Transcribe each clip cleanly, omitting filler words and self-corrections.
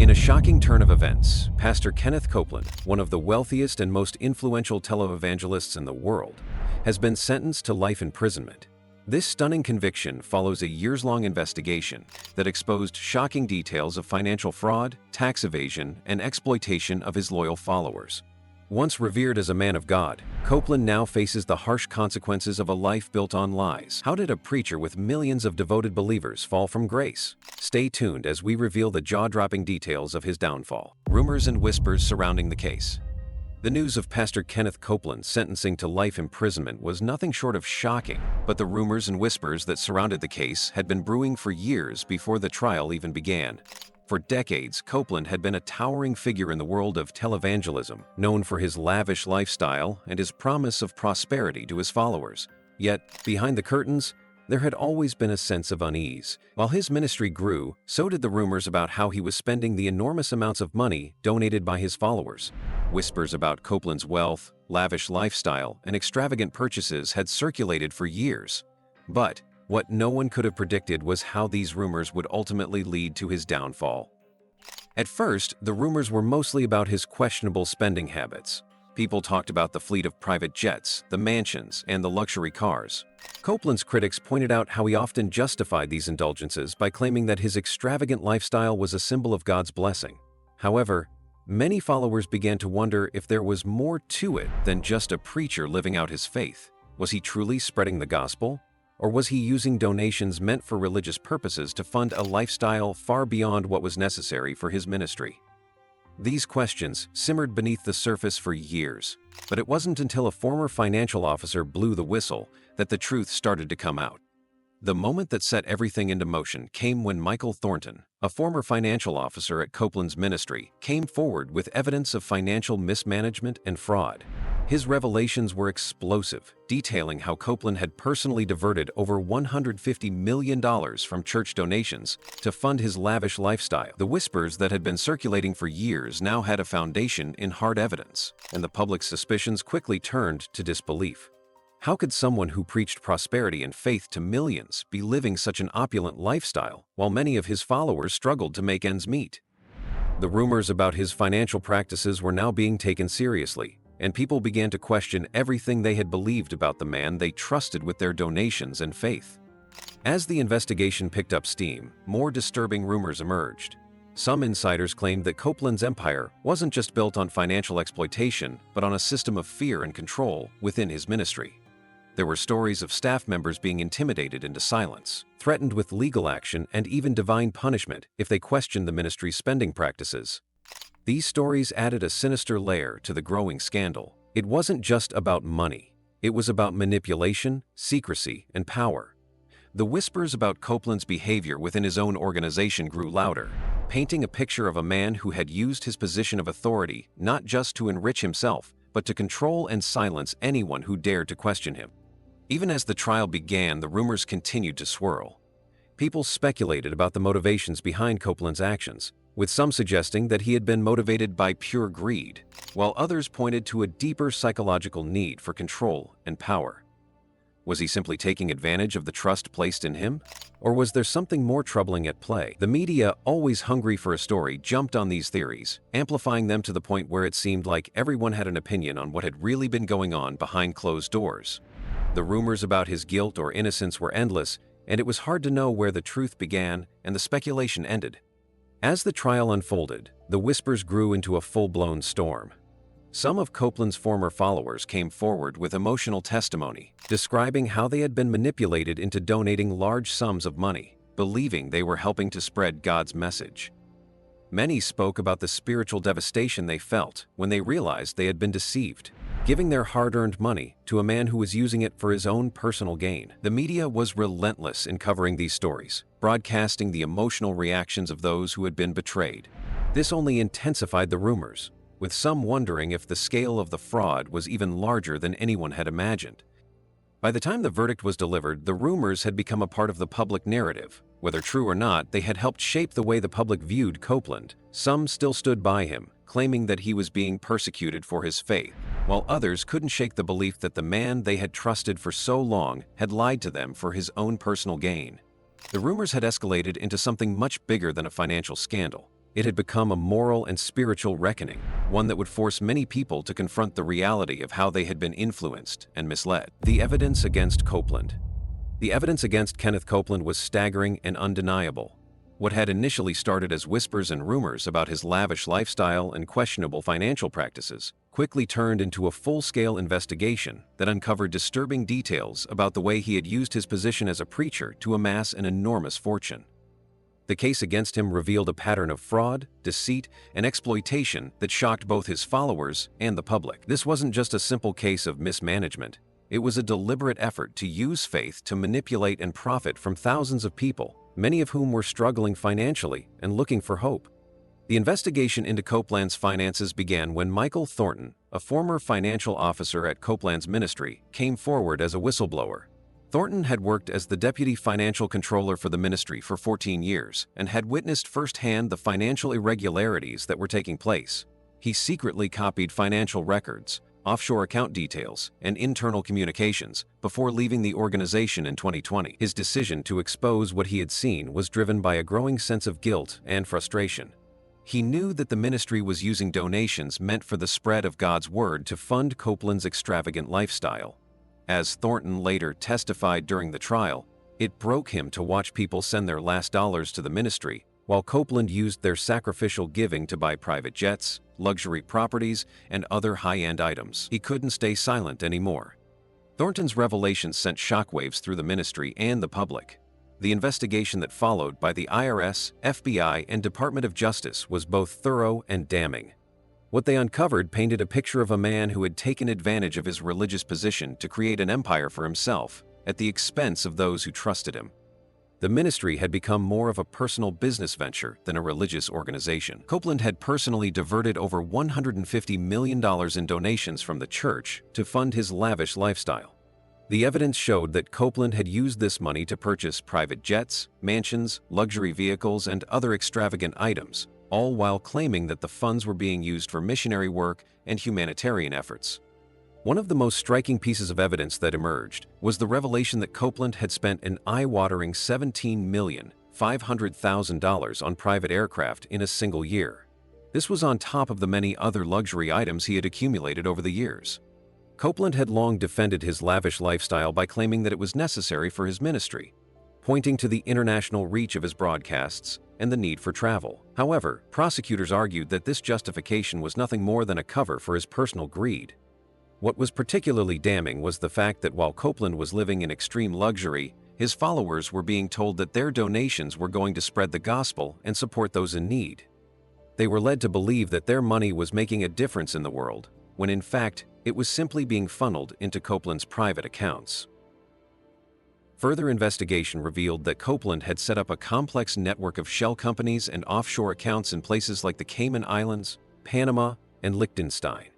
In a shocking turn of events, Pastor Kenneth Copeland, one of the wealthiest and most influential televangelists in the world, has been sentenced to life imprisonment. This stunning conviction follows a years-long investigation that exposed shocking details of financial fraud, tax evasion, and exploitation of his loyal followers. Once revered as a man of God, Copeland now faces the harsh consequences of a life built on lies. How did a preacher with millions of devoted believers fall from grace? Stay tuned as we reveal the jaw-dropping details of his downfall. Rumors and whispers surrounding the case. The news of Pastor Kenneth Copeland's sentencing to life imprisonment was nothing short of shocking, but the rumors and whispers that surrounded the case had been brewing for years before the trial even began. For decades, Copeland had been a towering figure in the world of televangelism, known for his lavish lifestyle and his promise of prosperity to his followers. Yet, behind the curtains, there had always been a sense of unease. While his ministry grew, so did the rumors about how he was spending the enormous amounts of money donated by his followers. Whispers about Copeland's wealth, lavish lifestyle, and extravagant purchases had circulated for years. But what no one could have predicted was how these rumors would ultimately lead to his downfall. At first, the rumors were mostly about his questionable spending habits. People talked about the fleet of private jets, the mansions, and the luxury cars. Copeland's critics pointed out how he often justified these indulgences by claiming that his extravagant lifestyle was a symbol of God's blessing. However, many followers began to wonder if there was more to it than just a preacher living out his faith. Was he truly spreading the gospel? Or was he using donations meant for religious purposes to fund a lifestyle far beyond what was necessary for his ministry? These questions simmered beneath the surface for years, but it wasn't until a former financial officer blew the whistle that the truth started to come out. The moment that set everything into motion came when Michael Thornton, a former financial officer at Copeland's ministry, came forward with evidence of financial mismanagement and fraud. His revelations were explosive, detailing how Copeland had personally diverted over $150 million from church donations to fund his lavish lifestyle. The whispers that had been circulating for years now had a foundation in hard evidence, and the public's suspicions quickly turned to disbelief. How could someone who preached prosperity and faith to millions be living such an opulent lifestyle while many of his followers struggled to make ends meet? The rumors about his financial practices were now being taken seriously, and people began to question everything they had believed about the man they trusted with their donations and faith. As the investigation picked up steam, more disturbing rumors emerged. Some insiders claimed that Copeland's empire wasn't just built on financial exploitation, but on a system of fear and control within his ministry. There were stories of staff members being intimidated into silence, threatened with legal action and even divine punishment if they questioned the ministry's spending practices. These stories added a sinister layer to the growing scandal. It wasn't just about money. It was about manipulation, secrecy, and power. The whispers about Copeland's behavior within his own organization grew louder, painting a picture of a man who had used his position of authority not just to enrich himself, but to control and silence anyone who dared to question him. Even as the trial began, the rumors continued to swirl. People speculated about the motivations behind Copeland's actions, with some suggesting that he had been motivated by pure greed, while others pointed to a deeper psychological need for control and power. Was he simply taking advantage of the trust placed in him? Or was there something more troubling at play? The media, always hungry for a story, jumped on these theories, amplifying them to the point where it seemed like everyone had an opinion on what had really been going on behind closed doors. The rumors about his guilt or innocence were endless, and it was hard to know where the truth began and the speculation ended. As the trial unfolded, the whispers grew into a full-blown storm. Some of Copeland's former followers came forward with emotional testimony, describing how they had been manipulated into donating large sums of money, believing they were helping to spread God's message. Many spoke about the spiritual devastation they felt when they realized they had been deceived, giving their hard-earned money to a man who was using it for his own personal gain. The media was relentless in covering these stories, broadcasting the emotional reactions of those who had been betrayed. This only intensified the rumors, with some wondering if the scale of the fraud was even larger than anyone had imagined. By the time the verdict was delivered, the rumors had become a part of the public narrative. Whether true or not, they had helped shape the way the public viewed Copeland. Some still stood by him, claiming that he was being persecuted for his faith, while others couldn't shake the belief that the man they had trusted for so long had lied to them for his own personal gain. The rumors had escalated into something much bigger than a financial scandal. It had become a moral and spiritual reckoning, one that would force many people to confront the reality of how they had been influenced and misled. The evidence against Copeland. The evidence against Kenneth Copeland was staggering and undeniable. What had initially started as whispers and rumors about his lavish lifestyle and questionable financial practices quickly turned into a full-scale investigation that uncovered disturbing details about the way he had used his position as a preacher to amass an enormous fortune. The case against him revealed a pattern of fraud, deceit, and exploitation that shocked both his followers and the public. This wasn't just a simple case of mismanagement. It was a deliberate effort to use faith to manipulate and profit from thousands of people, many of whom were struggling financially and looking for hope. The investigation into Copeland's finances began when Michael Thornton, a former financial officer at Copeland's ministry, came forward as a whistleblower. Thornton had worked as the deputy financial controller for the ministry for 14 years and had witnessed firsthand the financial irregularities that were taking place. He secretly copied financial records, offshore account details, and internal communications before leaving the organization in 2020. His decision to expose what he had seen was driven by a growing sense of guilt and frustration. He knew that the ministry was using donations meant for the spread of God's word to fund Copeland's extravagant lifestyle. As Thornton later testified during the trial, it broke him to watch people send their last dollars to the ministry, while Copeland used their sacrificial giving to buy private jets, luxury properties, and other high-end items. He couldn't stay silent anymore. Thornton's revelations sent shockwaves through the ministry and the public. The investigation that followed by the IRS, FBI, and Department of Justice was both thorough and damning. What they uncovered painted a picture of a man who had taken advantage of his religious position to create an empire for himself, at the expense of those who trusted him. The ministry had become more of a personal business venture than a religious organization. Copeland had personally diverted over $150 million in donations from the church to fund his lavish lifestyle. The evidence showed that Copeland had used this money to purchase private jets, mansions, luxury vehicles, and other extravagant items, all while claiming that the funds were being used for missionary work and humanitarian efforts. One of the most striking pieces of evidence that emerged was the revelation that Copeland had spent an eye-watering $17,500,000 on private aircraft in a single year. This was on top of the many other luxury items he had accumulated over the years. Copeland had long defended his lavish lifestyle by claiming that it was necessary for his ministry, pointing to the international reach of his broadcasts and the need for travel. However, prosecutors argued that this justification was nothing more than a cover for his personal greed. What was particularly damning was the fact that while Copeland was living in extreme luxury, his followers were being told that their donations were going to spread the gospel and support those in need. They were led to believe that their money was making a difference in the world, when in fact, it was simply being funneled into Copeland's private accounts. Further investigation revealed that Copeland had set up a complex network of shell companies and offshore accounts in places like the Cayman Islands, Panama, and Liechtenstein.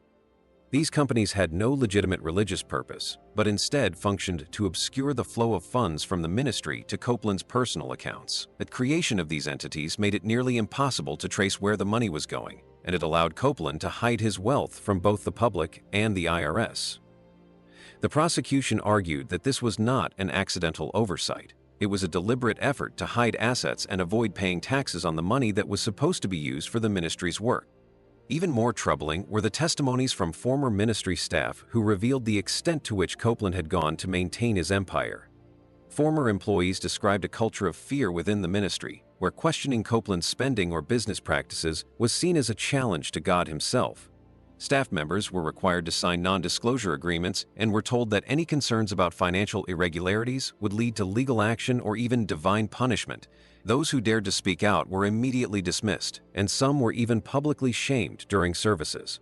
These companies had no legitimate religious purpose, but instead functioned to obscure the flow of funds from the ministry to Copeland's personal accounts. The creation of these entities made it nearly impossible to trace where the money was going, and it allowed Copeland to hide his wealth from both the public and the IRS. The prosecution argued that this was not an accidental oversight. It was a deliberate effort to hide assets and avoid paying taxes on the money that was supposed to be used for the ministry's work. Even more troubling were the testimonies from former ministry staff who revealed the extent to which Copeland had gone to maintain his empire. Former employees described a culture of fear within the ministry, where questioning Copeland's spending or business practices was seen as a challenge to God himself. Staff members were required to sign non-disclosure agreements and were told that any concerns about financial irregularities would lead to legal action or even divine punishment. Those who dared to speak out were immediately dismissed, and some were even publicly shamed during services.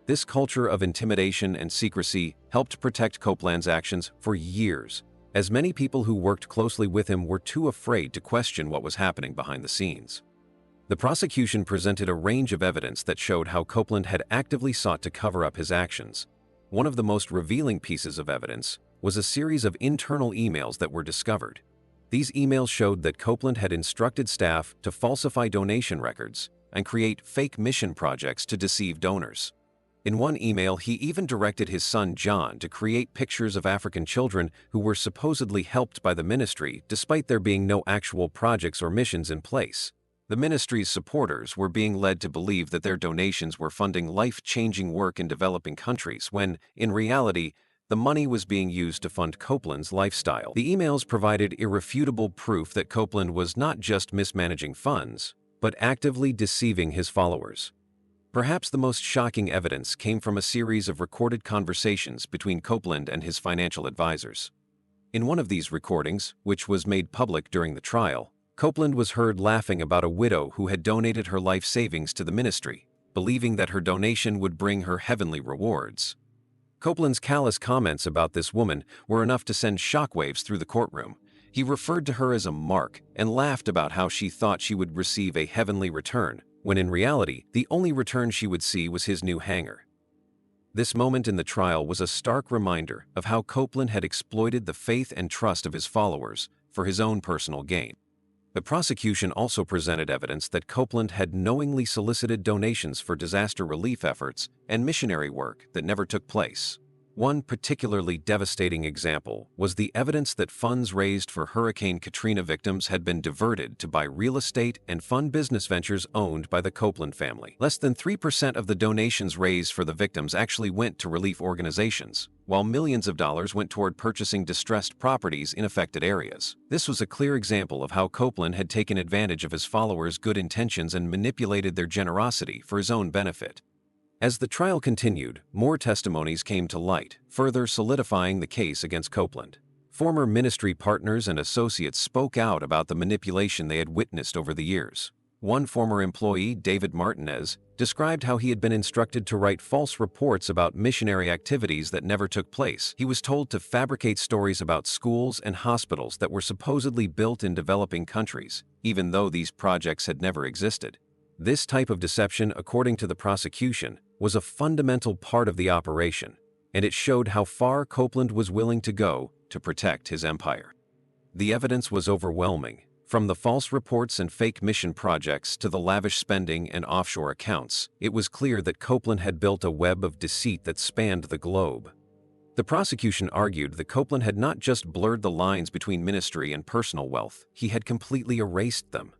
This culture of intimidation and secrecy helped protect Copeland's actions for years, as many people who worked closely with him were too afraid to question what was happening behind the scenes. The prosecution presented a range of evidence that showed how Copeland had actively sought to cover up his actions. One of the most revealing pieces of evidence was a series of internal emails that were discovered. These emails showed that Copeland had instructed staff to falsify donation records and create fake mission projects to deceive donors. In one email, he even directed his son John to create pictures of African children who were supposedly helped by the ministry despite there being no actual projects or missions in place. The ministry's supporters were being led to believe that their donations were funding life-changing work in developing countries when, in reality, the money was being used to fund Copeland's lifestyle. The emails provided irrefutable proof that Copeland was not just mismanaging funds, but actively deceiving his followers. Perhaps the most shocking evidence came from a series of recorded conversations between Copeland and his financial advisors. In one of these recordings, which was made public during the trial, Copeland was heard laughing about a widow who had donated her life savings to the ministry, believing that her donation would bring her heavenly rewards. Copeland's callous comments about this woman were enough to send shockwaves through the courtroom. He referred to her as a mark and laughed about how she thought she would receive a heavenly return, when in reality, the only return she would see was his new hanger. This moment in the trial was a stark reminder of how Copeland had exploited the faith and trust of his followers for his own personal gain. The prosecution also presented evidence that Copeland had knowingly solicited donations for disaster relief efforts and missionary work that never took place. One particularly devastating example was the evidence that funds raised for Hurricane Katrina victims had been diverted to buy real estate and fund business ventures owned by the Copeland family. Less than 3% of the donations raised for the victims actually went to relief organizations, while millions of dollars went toward purchasing distressed properties in affected areas. This was a clear example of how Copeland had taken advantage of his followers' good intentions and manipulated their generosity for his own benefit. As the trial continued, more testimonies came to light, further solidifying the case against Copeland. Former ministry partners and associates spoke out about the manipulation they had witnessed over the years. One former employee, David Martinez, described how he had been instructed to write false reports about missionary activities that never took place. He was told to fabricate stories about schools and hospitals that were supposedly built in developing countries, even though these projects had never existed. This type of deception, according to the prosecution, was a fundamental part of the operation, and it showed how far Copeland was willing to go to protect his empire. The evidence was overwhelming. From the false reports and fake mission projects to the lavish spending and offshore accounts, it was clear that Copeland had built a web of deceit that spanned the globe. The prosecution argued that Copeland had not just blurred the lines between ministry and personal wealth, he had completely erased them.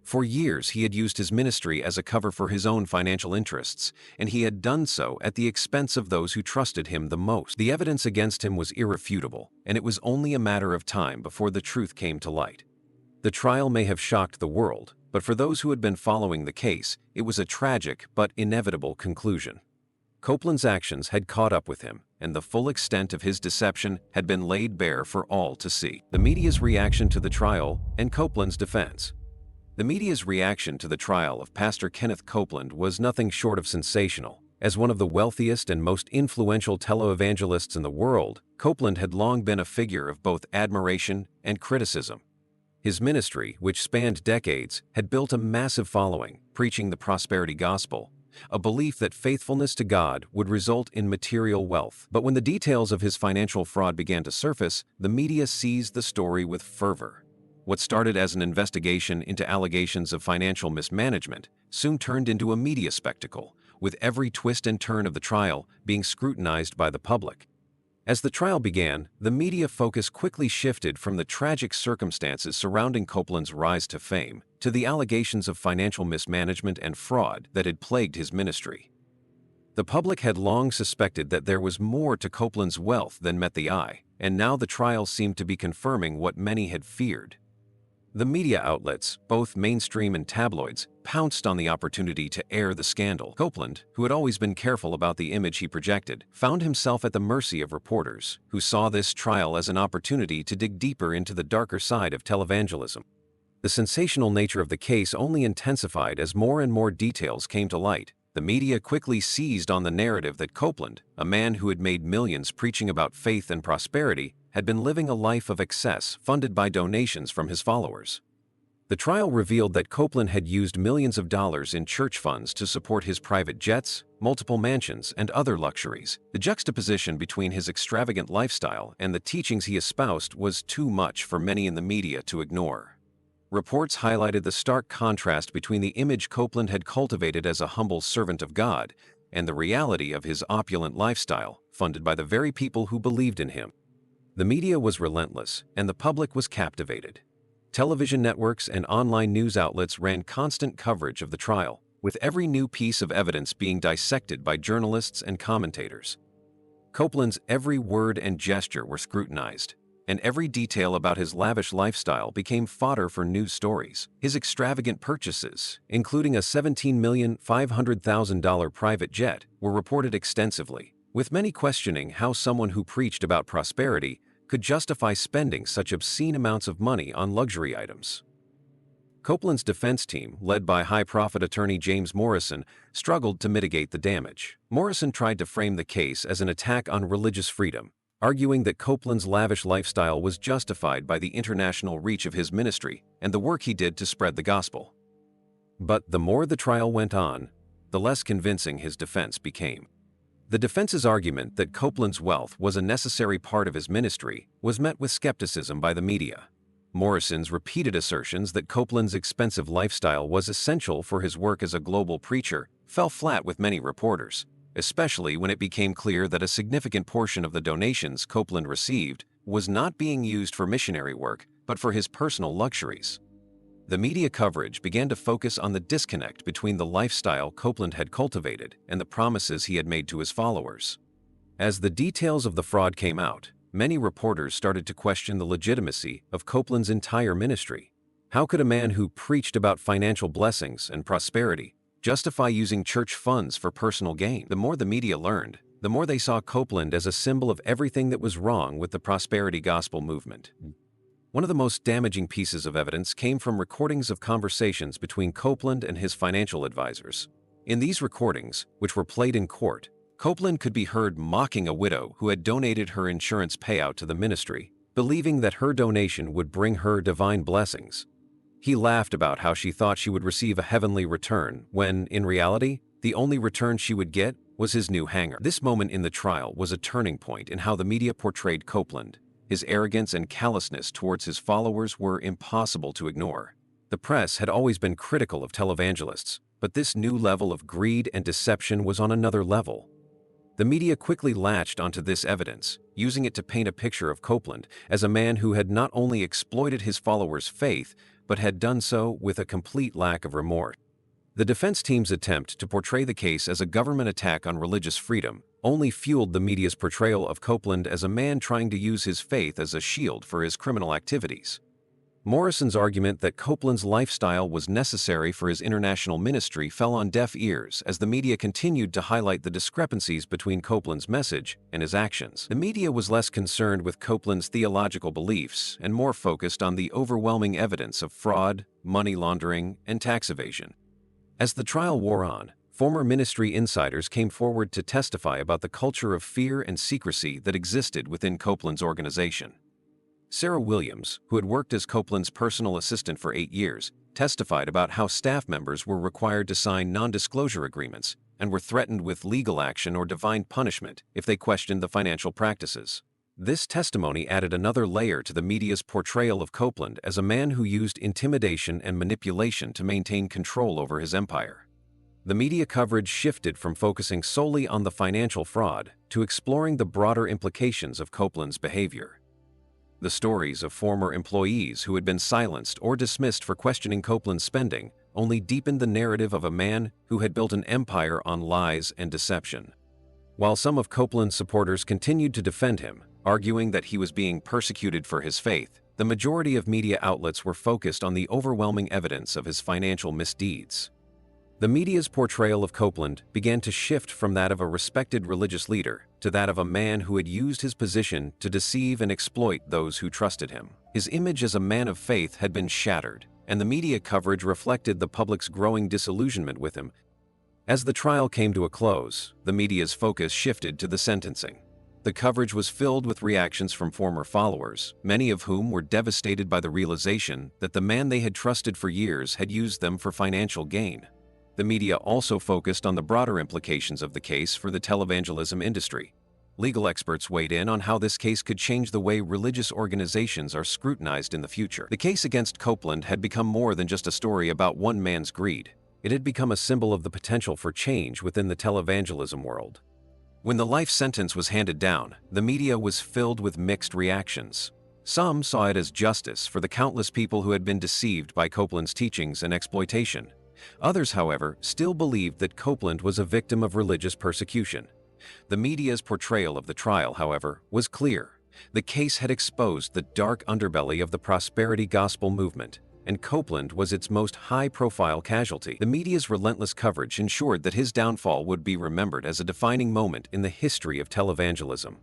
For years, he had used his ministry as a cover for his own financial interests, and he had done so at the expense of those who trusted him the most. The evidence against him was irrefutable, and it was only a matter of time before the truth came to light. The trial may have shocked the world, but for those who had been following the case, it was a tragic but inevitable conclusion. Copeland's actions had caught up with him, and the full extent of his deception had been laid bare for all to see. The media's reaction to the trial and Copeland's defense. The media's reaction to the trial of Pastor Kenneth Copeland was nothing short of sensational. As one of the wealthiest and most influential televangelists in the world, Copeland had long been a figure of both admiration and criticism. His ministry, which spanned decades, had built a massive following, preaching the prosperity gospel, a belief that faithfulness to God would result in material wealth. But when the details of his financial fraud began to surface, the media seized the story with fervor. What started as an investigation into allegations of financial mismanagement soon turned into a media spectacle, with every twist and turn of the trial being scrutinized by the public. As the trial began, the media focus quickly shifted from the tragic circumstances surrounding Copeland's rise to fame to the allegations of financial mismanagement and fraud that had plagued his ministry. The public had long suspected that there was more to Copeland's wealth than met the eye, and now the trial seemed to be confirming what many had feared. The media outlets, both mainstream and tabloids, pounced on the opportunity to air the scandal. Copeland, who had always been careful about the image he projected, found himself at the mercy of reporters who saw this trial as an opportunity to dig deeper into the darker side of televangelism. The sensational nature of the case only intensified as more and more details came to light. The media quickly seized on the narrative that Copeland, a man who had made millions preaching about faith and prosperity, had been living a life of excess funded by donations from his followers. The trial revealed that Copeland had used millions of dollars in church funds to support his private jets, multiple mansions, and other luxuries. The juxtaposition between his extravagant lifestyle and the teachings he espoused was too much for many in the media to ignore. Reports highlighted the stark contrast between the image Copeland had cultivated as a humble servant of God and the reality of his opulent lifestyle, funded by the very people who believed in him. The media was relentless, and the public was captivated. Television networks and online news outlets ran constant coverage of the trial, with every new piece of evidence being dissected by journalists and commentators. Copeland's every word and gesture were scrutinized, and every detail about his lavish lifestyle became fodder for news stories. His extravagant purchases, including a $17,500,000 private jet, were reported extensively, with many questioning how someone who preached about prosperity could justify spending such obscene amounts of money on luxury items. Copeland's defense team, led by high-profit attorney James Morrison, struggled to mitigate the damage. Morrison tried to frame the case as an attack on religious freedom, arguing that Copeland's lavish lifestyle was justified by the international reach of his ministry and the work he did to spread the gospel. But the more the trial went on, the less convincing his defense became. The defense's argument that Copeland's wealth was a necessary part of his ministry was met with skepticism by the media. Morrison's repeated assertions that Copeland's expensive lifestyle was essential for his work as a global preacher fell flat with many reporters, especially when it became clear that a significant portion of the donations Copeland received was not being used for missionary work, but for his personal luxuries. The media coverage began to focus on the disconnect between the lifestyle Copeland had cultivated and the promises he had made to his followers. As the details of the fraud came out, many reporters started to question the legitimacy of Copeland's entire ministry. How could a man who preached about financial blessings and prosperity justify using church funds for personal gain? The more the media learned, the more they saw Copeland as a symbol of everything that was wrong with the prosperity gospel movement. One of the most damaging pieces of evidence came from recordings of conversations between Copeland and his financial advisors. In these recordings, which were played in court, Copeland could be heard mocking a widow who had donated her insurance payout to the ministry, believing that her donation would bring her divine blessings. He laughed about how she thought she would receive a heavenly return when, in reality, the only return she would get was his new hangar. This moment in the trial was a turning point in how the media portrayed Copeland. His arrogance and callousness towards his followers were impossible to ignore. The press had always been critical of televangelists, but this new level of greed and deception was on another level. The media quickly latched onto this evidence, using it to paint a picture of Copeland as a man who had not only exploited his followers' faith, but had done so with a complete lack of remorse. The defense team's attempt to portray the case as a government attack on religious freedom only fueled the media's portrayal of Copeland as a man trying to use his faith as a shield for his criminal activities. Morrison's argument that Copeland's lifestyle was necessary for his international ministry fell on deaf ears as the media continued to highlight the discrepancies between Copeland's message and his actions. The media was less concerned with Copeland's theological beliefs and more focused on the overwhelming evidence of fraud, money laundering, and tax evasion. As the trial wore on, former ministry insiders came forward to testify about the culture of fear and secrecy that existed within Copeland's organization. Sarah Williams, who had worked as Copeland's personal assistant for 8 years, testified about how staff members were required to sign non-disclosure agreements and were threatened with legal action or divine punishment if they questioned the financial practices. This testimony added another layer to the media's portrayal of Copeland as a man who used intimidation and manipulation to maintain control over his empire. The media coverage shifted from focusing solely on the financial fraud to exploring the broader implications of Copeland's behavior. The stories of former employees who had been silenced or dismissed for questioning Copeland's spending only deepened the narrative of a man who had built an empire on lies and deception. While some of Copeland's supporters continued to defend him, arguing that he was being persecuted for his faith, the majority of media outlets were focused on the overwhelming evidence of his financial misdeeds. The media's portrayal of Copeland began to shift from that of a respected religious leader to that of a man who had used his position to deceive and exploit those who trusted him. His image as a man of faith had been shattered, and the media coverage reflected the public's growing disillusionment with him. As the trial came to a close, the media's focus shifted to the sentencing. The coverage was filled with reactions from former followers, many of whom were devastated by the realization that the man they had trusted for years had used them for financial gain. The media also focused on the broader implications of the case for the televangelism industry. Legal experts weighed in on how this case could change the way religious organizations are scrutinized in the future. The case against Copeland had become more than just a story about one man's greed. It had become a symbol of the potential for change within the televangelism world. When the life sentence was handed down, the media was filled with mixed reactions. Some saw it as justice for the countless people who had been deceived by Copeland's teachings and exploitation. Others, however, still believed that Copeland was a victim of religious persecution. The media's portrayal of the trial, however, was clear. The case had exposed the dark underbelly of the prosperity gospel movement, and Copeland was its most high-profile casualty. The media's relentless coverage ensured that his downfall would be remembered as a defining moment in the history of televangelism.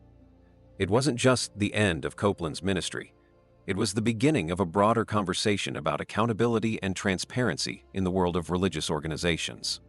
It wasn't just the end of Copeland's ministry. It was the beginning of a broader conversation about accountability and transparency in the world of religious organizations.